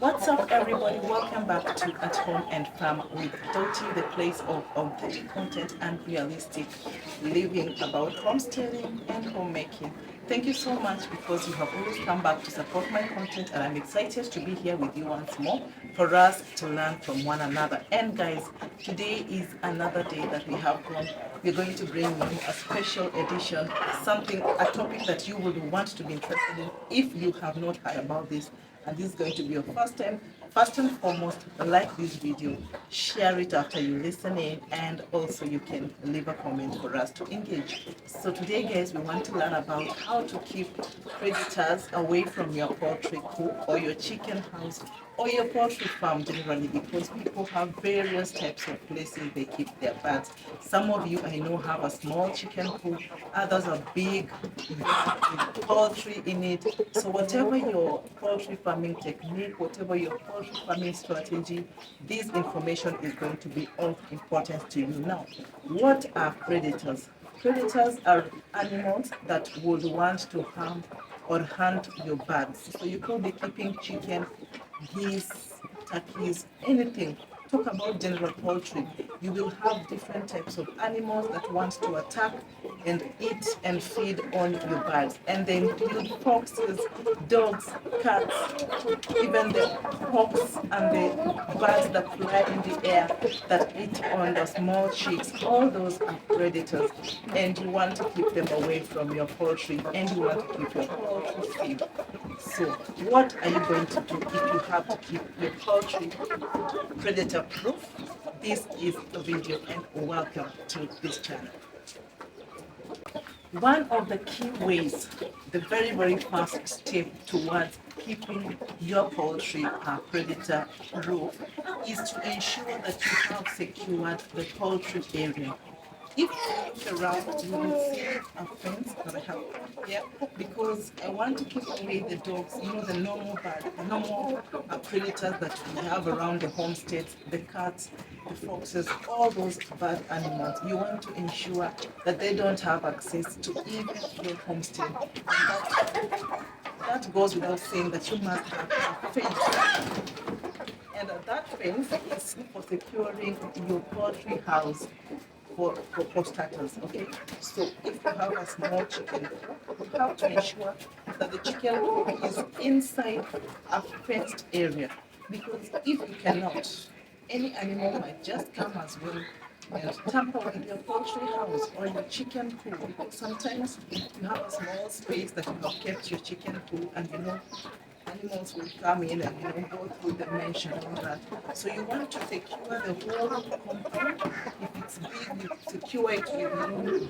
What's up, everybody? Welcome back to At Home and Farm with Doughty, the place of authentic content and realistic living about homesteading and homemaking. Thank you so much because you have always come back to support my content, and I'm excited to be here with you once more for us to learn from one another. And guys, today is another day that we have gone. We're going to bring you a special edition, a topic that you would want to be interested in if you have not heard about this, and this is going to be your first time. First and foremost, like this video, share it after you listen in, and also you can leave a comment for us to engage. So today, guys, we want to learn about how to keep predators away from your poultry coop or your chicken house or your poultry farm generally, because people have various types of places they keep their birds. Some of you I know have a small chicken coop, others are big with poultry in it. So whatever your poultry farming technique, whatever your poultry farming strategy, this information is going to be of importance to you. Now, what are predators? Predators are animals that would want to harm or hunt your birds. So you could be keeping chicken, geese, turkeys, anything. Talk about general poultry. You will have different types of animals that want to attack and eat and feed on your birds. And they include foxes, dogs, cats, even the hawks and the birds that fly in the air that eat on the small chicks. All those are predators, and you want to keep them away from your poultry, and you want to keep your poultry safe. So what are you going to do if you have to keep your poultry predator proof? This is the video, and welcome to this channel. One of the key ways, the very first step towards keeping your poultry predator proof is to ensure that you have secured the poultry area. If you look around, you will see a fence that I have put here because I want to keep away the dogs, the normal predators that we have around the homesteads, the cats, the foxes, all those bad animals. You want to ensure that they don't have access to even your homestead. And that goes without saying that you must have a fence. And that fence is for securing your poultry house for starters, okay? So if you have a small chicken coop, you have to ensure that the chicken coop is inside a fenced area, because if you cannot, any animal might just come as well and tamper with your poultry house or your chicken coop, because sometimes you have a small space that you have kept your chicken coop, and animals will come in and go through the mesh and all that. So you want to secure the whole compound. If it's big, you secure it with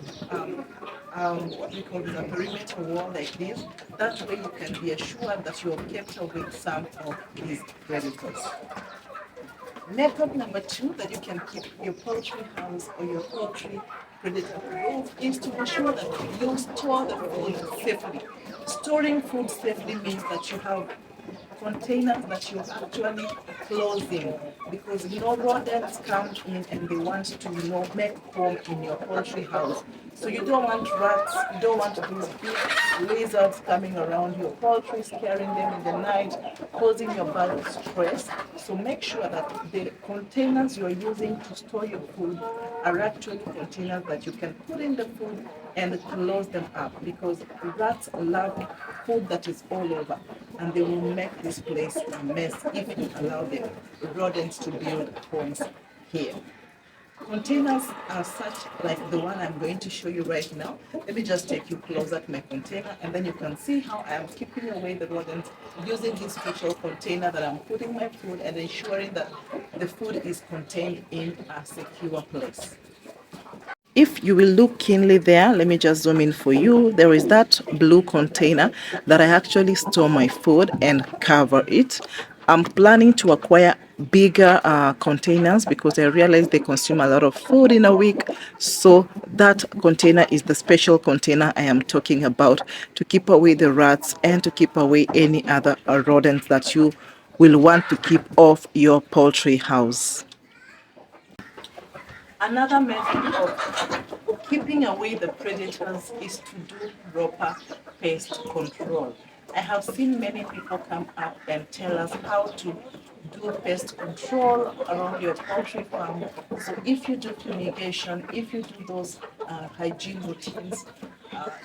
what we call a perimeter wall like this. That way you can be assured that you have kept away some of these predators. Method number 2 that you can keep your poultry house or your poultry predator proof is to ensure that you store the food safely. Storing food safely means that you have containers that you're actually closing, because rodents come in and they want to make home in your poultry house. So you don't want rats, you don't want those big lizards coming around your poultry, scaring them in the night, causing your bird stress. So make sure that the containers you're using to store your food are actually containers that you can put in the food and close them up, because rats love food that is all over, and they will make this place a mess if you allow the rodents to build homes here. Containers are such like the one I'm going to show you right now. Let me just take you closer to my container, and then you can see how I am keeping away the rodents using this special container that I'm putting my food and ensuring that the food is contained in a secure place. If you will look keenly there, let me just zoom in for you. There is that blue container that I actually store my food and cover it. I'm planning to acquire bigger containers because I realize they consume a lot of food in a week. So that container is the special container I am talking about, to keep away the rats and to keep away any other rodents that you will want to keep off your poultry house. Another method of keeping away the predators is to do proper pest control. I have seen many people come up and tell us how to do pest control around your poultry farm. So if you do fumigation, if you do those hygiene routines,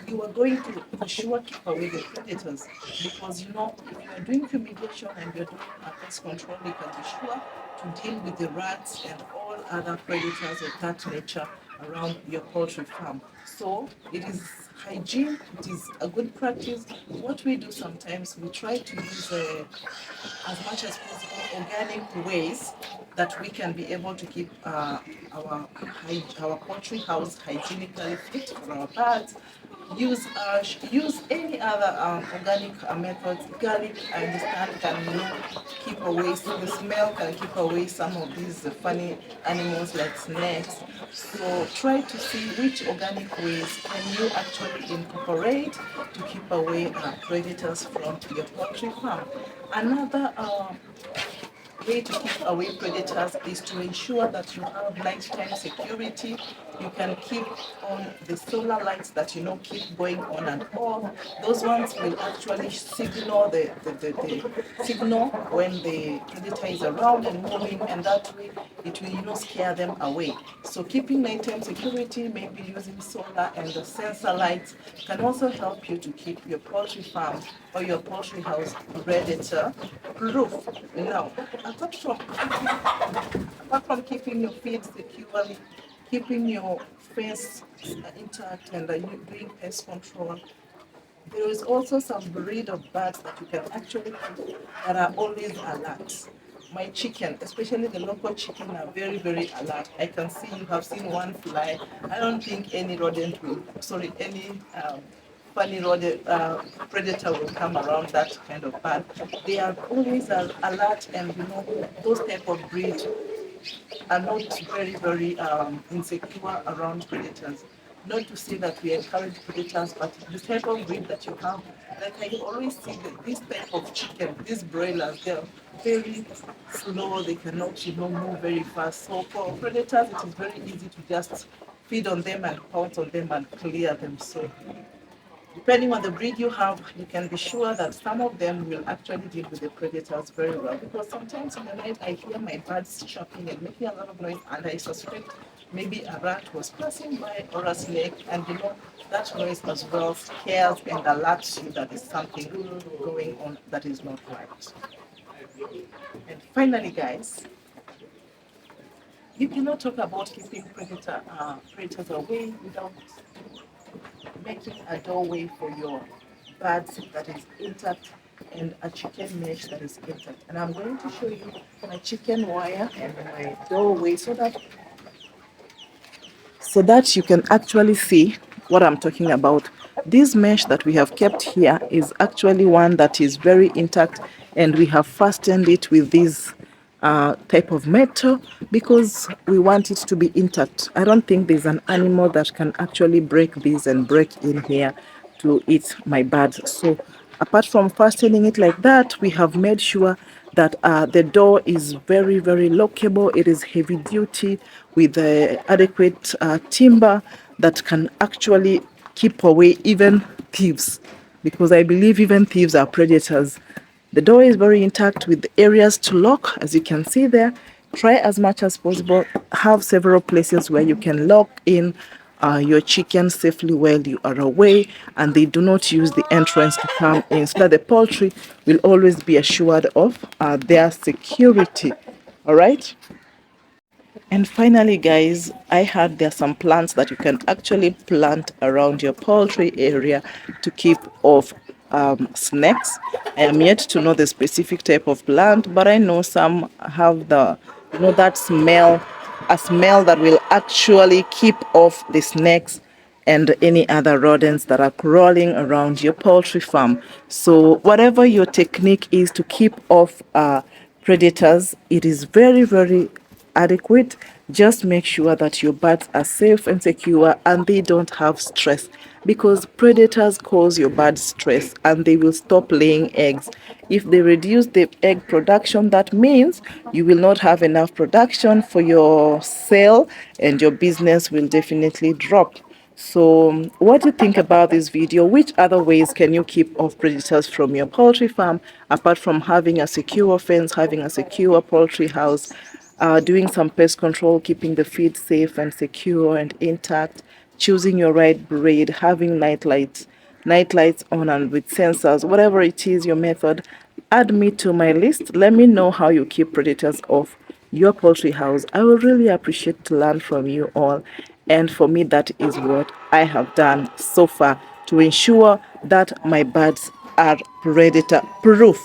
you are going to for sure keep away the predators, because you know if you are doing fumigation and you're doing pest control, you can be sure to deal with the rats and all other predators of that nature around your poultry farm. So it is hygiene, it is a good practice. What we do sometimes, we try to use as much as possible organic ways that we can be able to keep our poultry house hygienically fit for our birds. Use any other organic methods. Garlic, I understand, can keep away, the smell can keep away some of these funny animals like snakes. So try to see which organic ways can you actually incorporate to keep away predators from your poultry farm. Another way to keep away predators is to ensure that you have nighttime security. You can keep on the solar lights that keep going on and off. Those ones will actually signal the signal when the predator is around and moving, and that way it will scare them away. So keeping nighttime security, maybe using solar and the sensor lights, can also help you to keep your poultry farm or your poultry house predator proof. Now, apart from keeping your feed securely, keeping your fence intact, and doing pest control, there is also some breed of birds that you can actually keep that are always alert. My chicken, especially the local chicken, are very, very alert. I can see you have seen one fly. I don't think any rodent will, sorry, any funny rodent, predator will come around that kind of bird. They are always alert, and those type of breed are not very, very insecure around predators. Not to say that we encourage predators, but the type of breed that you have, like I always see that this type of chicken, these broilers, they're very slow, they cannot move very fast. So for predators, it is very easy to just feed on them and pounce on them and clear them. So depending on the breed you have, you can be sure that some of them will actually deal with the predators very well. Because sometimes in the night I hear my birds chirping and making a lot of noise, and I suspect maybe a rat was passing by or a snake, and that noise as well scares and alerts you that there's something going on that is not right. And finally, guys, you cannot talk about keeping predators away without making a doorway for your birds that is intact, and a chicken mesh that is intact. And I'm going to show you my chicken wire and my doorway so that you can actually see what I'm talking about. This mesh that we have kept here is actually one that is very intact, and we have fastened it with this type of metal because we want it to be intact. I don't think there's an animal that can actually break this and break in here to eat my birds. So apart from fastening it like that, we have made sure that the door is very, very lockable. It is heavy duty with adequate timber that can actually keep away even thieves, because I believe even thieves are predators. The door is very intact with areas to lock, as you can see there. Try as much as possible, have several places where you can lock in your chicken safely while you are away, and they do not use the entrance to come in, so that the poultry will always be assured of their security. All right. And finally, guys, I heard there are some plants that you can actually plant around your poultry area to keep off snakes. I am yet to know the specific type of plant, but I know some have that smell, a smell that will actually keep off the snakes and any other rodents that are crawling around your poultry farm. So whatever your technique is to keep off predators, it is very, very adequate. Just make sure that your birds are safe and secure and they don't have stress, because predators cause your birds stress and they will stop laying eggs. If they reduce the egg production, that means you will not have enough production for your sale and your business will definitely drop. So what do you think about this video? Which other ways can you keep off predators from your poultry farm, apart from having a secure fence, having a secure poultry house, doing some pest control, keeping the feed safe and secure and intact, choosing your right breed, having night lights on and with sensors, whatever it is your method, add me to my list. Let me know how you keep predators off your poultry house. I will really appreciate to learn from you all. And for me, that is what I have done so far to ensure that my birds are predator proof.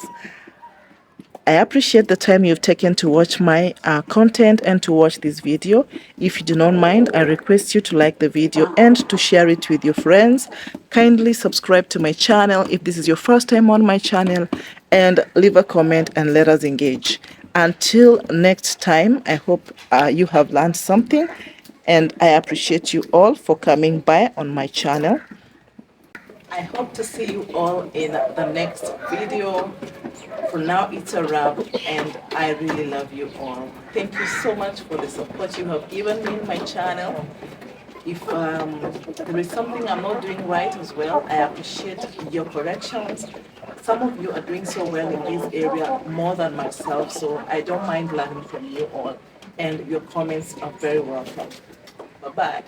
I appreciate the time you've taken to watch my content and to watch this video. If you do not mind, I request you to like the video and to share it with your friends. Kindly subscribe to my channel if this is your first time on my channel, and leave a comment and let us engage. Until next time, I hope you have learned something, and I appreciate you all for coming by on my channel. I hope to see you all in the next video. For now, it's a wrap, and I really love you all. Thank you so much for the support you have given me in my channel. If there is something I'm not doing right as well, I appreciate your corrections. Some of you are doing so well in this area more than myself, so I don't mind learning from you all. And your comments are very welcome. Bye-bye.